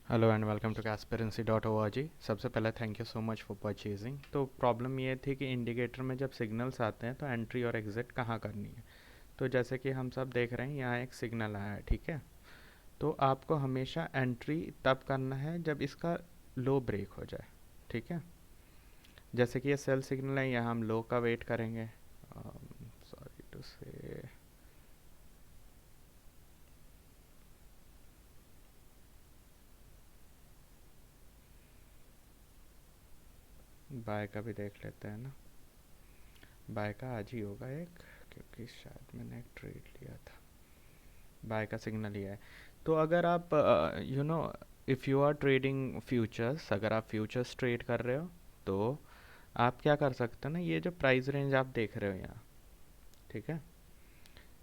Hello and welcome to Kasperency.org। सबसे पहले thank you so much for purchasing. तो problem ये थी कि इंडिकेटर में जब सिग्नल्स आते हैं तो एंट्री और एग्जिट कहाँ करनी है। तो जैसे कि हम सब देख रहे हैं यहाँ एक सिग्नल आया है, ठीक है। तो आपको हमेशा एंट्री तब करना है जब इसका लो ब्रेक हो जाए, ठीक है। जैसे कि ये सेल सिग्नल है, यहाँ हम लो का वेट करेंगे। सॉरी टू से बाय का भी देख लेते हैं ना। बाय का आज ही होगा एक, क्योंकि शायद मैंने एक ट्रेड लिया था। बाय का सिग्नल ही है। तो अगर आप if you are trading futures, अगर आप फ्यूचर्स ट्रेड कर रहे हो तो आप क्या कर सकते हो ना, ये जो प्राइस रेंज आप देख रहे हो यहाँ, ठीक है।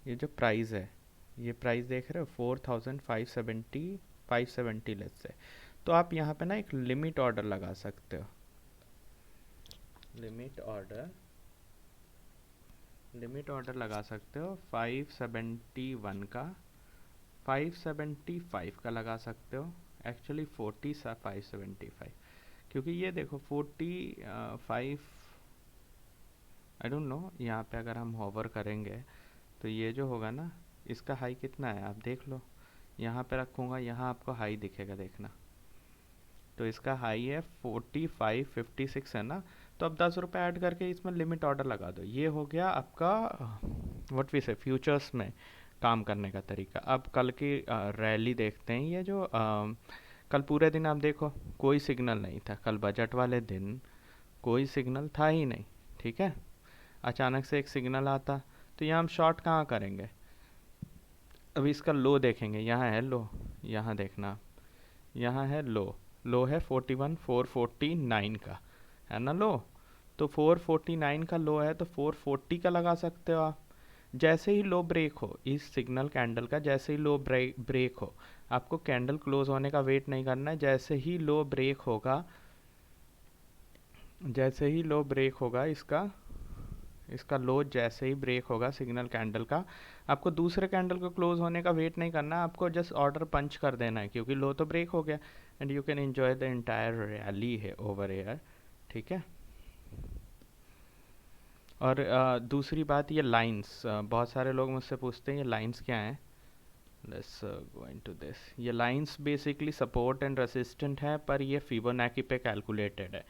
ये जो प्राइस है, ये प्राइस देख रहे हो 4570, 570 लेट्स से। तो आप यहाँ पे ना एक लिमिट ऑर्डर लगा सकते हो। लिमिट ऑर्डर लिमिट ऑर्डर लगा सकते हो 571 का, 575 का लगा सकते हो। एक्चुअली 575, क्योंकि ये देखो 45, आई डोंट नो, यहाँ पे अगर हम होवर करेंगे तो ये जो होगा ना, इसका हाई कितना है आप देख लो। यहाँ पे रखूँगा, यहाँ आपको हाई दिखेगा, देखना। तो इसका हाई है 4556 है ना। तो अब 10 रुपये ऐड करके इसमें लिमिट ऑर्डर लगा दो। ये हो गया आपका व्हाट वी से फ्यूचर्स में काम करने का तरीका। अब कल की रैली देखते हैं। ये जो कल पूरे दिन आप देखो कोई सिग्नल नहीं था। कल बजट वाले दिन कोई सिग्नल था ही नहीं, ठीक है। अचानक से एक सिग्नल आता, तो यहाँ हम शॉर्ट कहाँ करेंगे। अभी इसका लो देखेंगे, यहाँ है लो, यहाँ देखना, यहाँ है लो। लो है 41449 का, है ना लो। तो 449 का लो है, तो 440 का लगा सकते हो आप। जैसे ही लो ब्रेक हो इस सिग्नल कैंडल का, जैसे ही लो ब्रेक हो, आपको कैंडल क्लोज होने का वेट नहीं करना है। जैसे ही लो ब्रेक होगा, जैसे ही लो ब्रेक होगा इसका, इसका लो जैसे ही ब्रेक होगा सिग्नल कैंडल का, आपको दूसरे कैंडल को क्लोज होने का वेट नहीं करना। आपको जस्ट ऑर्डर पंच कर देना है, क्योंकि लो तो ब्रेक हो गया। And you can enjoy the entire rally है ओवर एयर, ठीक है। और दूसरी बात, ये लाइंस, बहुत सारे लोग मुझसे पूछते हैं ये लाइंस क्या हैं। Let's go into this. ये lines basically support and resistant है, पर ये फिबोनाची पे कैलकुलेटेड है।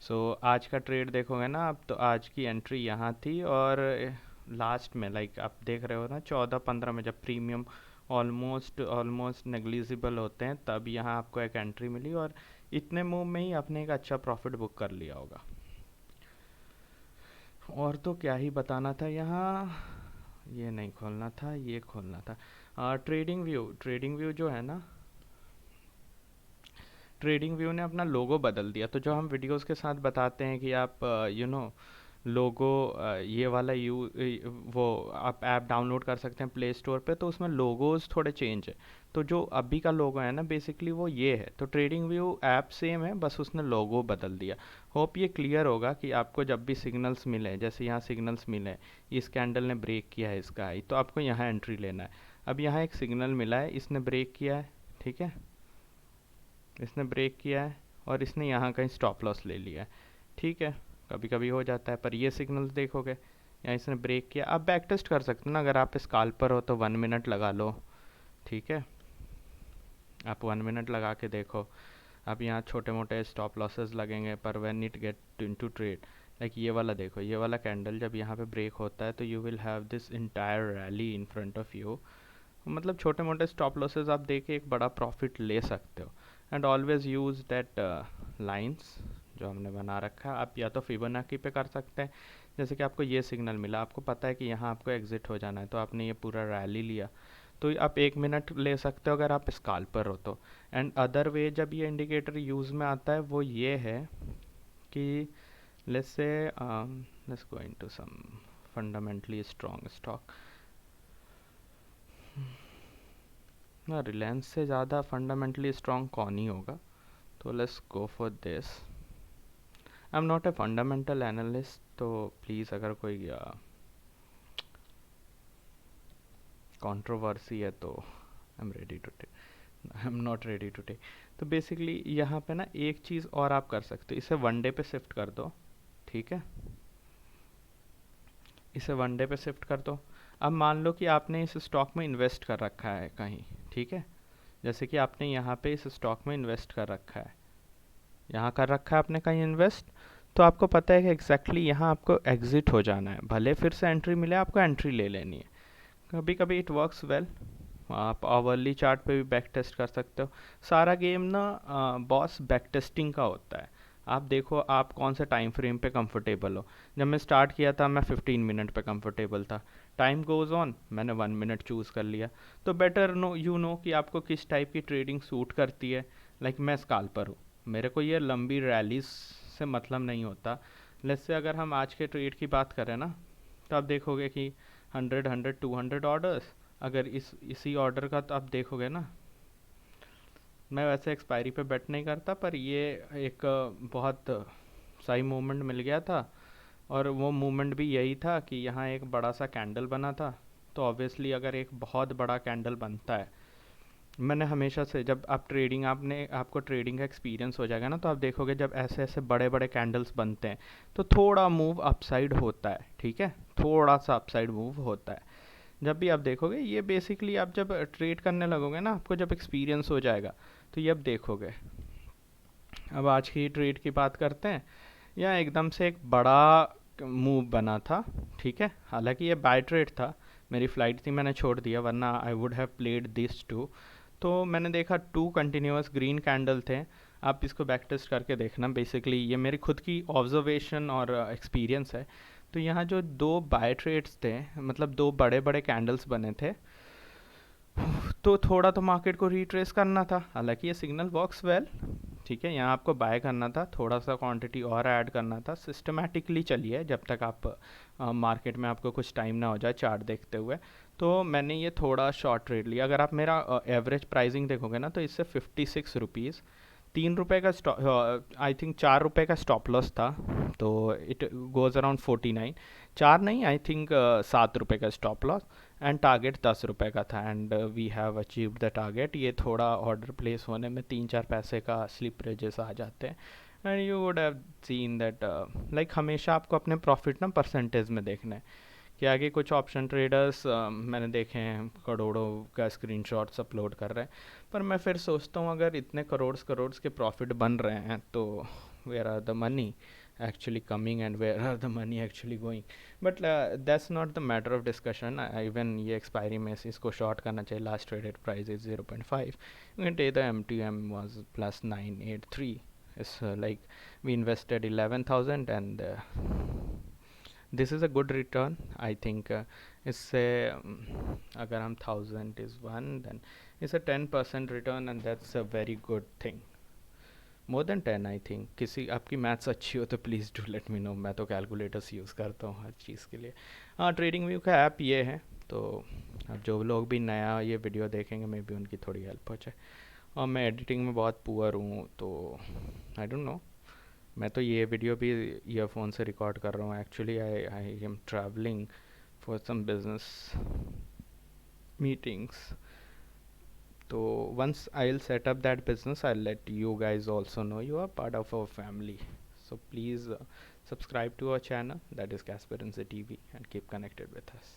सो आज का ट्रेड देखोगे ना आप, तो आज की एंट्री यहाँ थी, और लास्ट में लाइक आप देख रहे हो ना 14-15 में, जब प्रीमियम ऑलमोस्ट ऑलमोस्ट नेग्लिजिबल होते हैं, तब यहाँ आपको एक एंट्री मिली, और इतने मूव में ही आपने एक अच्छा प्रॉफिट बुक कर लिया होगा। और तो क्या ही बताना था यहाँ। ये नहीं खोलना था, ये खोलना था। ट्रेडिंग व्यू जो है ना, ट्रेडिंग व्यू ने अपना लोगो बदल दिया। तो जो हम वीडियोस के साथ बताते हैं कि आप लोगो, ये वाला वो आप ऐप डाउनलोड कर सकते हैं प्ले स्टोर पे, तो उसमें लोगोस थोड़े चेंज है। तो जो अभी का लोगो है ना, बेसिकली वो ये है। तो ट्रेडिंग व्यू ऐप सेम है, बस उसने लोगो बदल दिया। होप ये क्लियर होगा कि आपको जब भी सिग्नल्स मिले, जैसे यहाँ सिग्नल्स मिले, इस कैंडल ने ब्रेक किया है इसका हाई, तो आपको यहाँ एंट्री लेना है। अब यहाँ एक सिग्नल मिला है, इसने ब्रेक किया है, ठीक है। इसने ब्रेक किया है और इसने यहाँ कहीं स्टॉप लॉस ले लिया है, ठीक है। कभी कभी हो जाता है, पर ये सिग्नल्स देखोगे, यहाँ इसने ब्रेक किया। आप बैक टेस्ट कर सकते हो ना, अगर आप स्काल्पर हो तो 1 मिनट लगा लो, ठीक है। आप 1 मिनट लगा के देखो। अब यहाँ छोटे मोटे स्टॉप लॉसेस लगेंगे, पर when it get into trade, like ये वाला देखो, ये वाला कैंडल जब यहाँ पे ब्रेक होता है, तो you will have this entire rally in front of you. मतलब छोटे मोटे स्टॉप लॉसेस आप देके एक बड़ा प्रॉफिट ले सकते हो। And always use that lines जो हमने बना रखा है। आप या तो फिबोनाची पे कर सकते हैं। जैसे कि आपको ये सिग्नल मिला, आपको पता है कि यहाँ आपको एग्जिट हो जाना है, तो आपने ये पूरा रैली लिया, तो आप 1 मिनट ले सकते हो अगर आप स्काल्पर हो तो। एंड अदर वे जब ये इंडिकेटर यूज़ में आता है, वो ये है कि let's say let's go into some fundamentally strong stock ना। रिलायंस से ज़्यादा फंडामेंटली स्ट्रॉन्ग कौन ही होगा। तो let's go for this. I am not a fundamental analyst, तो प्लीज़ अगर कोई कंट्रोवर्सी है तो I am ready to take. I am not ready to take. तो बेसिकली यहाँ पे ना एक चीज़ और आप कर सकते हो, इसे वन डे पे शिफ्ट कर दो, ठीक है, इसे वन डे पे शिफ्ट कर दो। अब मान लो कि आपने इस स्टॉक में इन्वेस्ट कर रखा है कहीं, ठीक है, जैसे कि आपने यहाँ पे इस स्टॉक में इन्वेस्ट कर रखा है, यहाँ कर रखा है आपने कहीं इन्वेस्ट, तो आपको पता है कि एग्जैक्टली यहाँ आपको एग्जिट हो जाना है, भले फिर से एंट्री मिले आपको एंट्री ले लेनी है। कभी कभी इट वर्क्स वेल, आप आवरली चार्ट पे भी बैक टेस्ट कर सकते हो। सारा गेम ना बॉस बैक टेस्टिंग का होता है। आप देखो आप कौन से टाइम फ्रेम पे कंफर्टेबल हो। जब मैं स्टार्ट किया था मैं 15 मिनट पे कंफर्टेबल था, टाइम गोज़ ऑन मैंने 1 मिनट चूज़ कर लिया। तो बेटर नो यू नो कि आपको किस टाइप की ट्रेडिंग सूट करती है। लाइक मैं स्काल्पर हूँ, मेरे को ये लंबी रैलीज से मतलब नहीं होता। लेट्स से अगर हम आज के ट्रेड की बात करें ना, तो आप देखोगे कि 100 200 ऑर्डर्स, अगर इसी ऑर्डर का तो आप देखोगे ना, मैं वैसे एक्सपायरी पे बेट नहीं करता पर ये एक बहुत सही मूवमेंट मिल गया था। और वो मूवमेंट भी यही था कि यहाँ एक बड़ा सा कैंडल बना था। तो ऑब्वियसली अगर एक बहुत बड़ा कैंडल बनता है, मैंने हमेशा से जब आप ट्रेडिंग आपने आपको ट्रेडिंग का एक्सपीरियंस हो जाएगा ना, तो आप देखोगे जब ऐसे ऐसे बड़े बड़े कैंडल्स बनते हैं तो थोड़ा मूव अपसाइड होता है, ठीक है, थोड़ा सा अपसाइड मूव होता है। जब भी आप देखोगे ये बेसिकली आप जब ट्रेड करने लगोगे ना, आपको जब एक्सपीरियंस हो जाएगा तो ये अब देखोगे। अब आज की ट्रेड की बात करते हैं। यहाँ एकदम से एक बड़ा मूव बना था, ठीक है, हालांकि ये बाय ट्रेड था, मेरी फ्लाइट थी मैंने छोड़ दिया, वरना I would have played this too. तो मैंने देखा टू कंटिन्यूअस ग्रीन कैंडल थे। आप इसको बैक टेस्ट करके देखना, बेसिकली ये मेरी खुद की ऑब्जर्वेशन और एक्सपीरियंस है। तो यहाँ जो दो बाय ट्रेड्स थे, मतलब दो बड़े बड़े कैंडल्स बने थे, तो थोड़ा तो मार्केट को रिट्रेस करना था, हालांकि ये सिग्नल वर्क्स वेल, ठीक है, यहाँ आपको बाय करना था, थोड़ा सा क्वांटिटी और ऐड करना था, सिस्टमेटिकली चलिए जब तक आप मार्केट में आपको कुछ टाइम ना हो जाए चार्ट देखते हुए। तो मैंने ये थोड़ा शॉर्ट ट्रेड लिया। अगर आप मेरा एवरेज प्राइसिंग देखोगे ना, तो इससे 56 रुपीज़, 3 रुपये का स्टॉप, आई थिंक 4 रुपये का स्टॉप लॉस था, तो इट गोज़ अराउंड 49, चार नहीं आई थिंक 7 रुपये का स्टॉप लॉस, एंड टारगेट 10 रुपये का था, and we have achieved the target. ये थोड़ा ऑर्डर प्लेस होने में 3 4 पैसे का स्लिपरेजेस आ जाते हैं, and you would have seen that like हमेशा आपको अपने प्रॉफिट ना परसेंटेज में देखना है। कि आगे कुछ ऑप्शन ट्रेडर्स मैंने देखे हैं करोड़ों का स्क्रीनशॉट्स अपलोड कर रहे हैं, पर मैं फिर सोचता हूँ अगर इतने करोड़ करोड़ के प्रॉफिट बन रहे हैं तो where are the money actually coming and where are the money actually going. But that's not the matter of discussion. Even ये expiry में से इसको short करना चाहिए, last traded price is 0.5, you can take the MTM was plus 983. It's like we invested 11,000 and this is a good return I think. इससे अगर हम 1000 is 1 then it's a 10% return and that's a very good thing. More than 10 I think. किसी आपकी maths अच्छी हो तो please do let me know, मैं तो कैलकुलेटर्स यूज़ करता हूँ हर चीज़ के लिए। हाँ, ट्रेडिंग व्यू का ऐप ये है, तो अब जो लोग भी नया ये वीडियो देखेंगे मे बी उनकी थोड़ी हेल्प हो जाए। और मैं एडिटिंग में बहुत पुअर हूँ, तो आई डोंट नो, मैं तो ये वीडियो भी ईयरफोन से रिकॉर्ड कर रहा हूँ। Actually I am travelling for some business meetings, so once I'll set up that business, I'll let you guys also know you are part of our family. So please subscribe to our channel, that is Casper TV, and keep connected with us.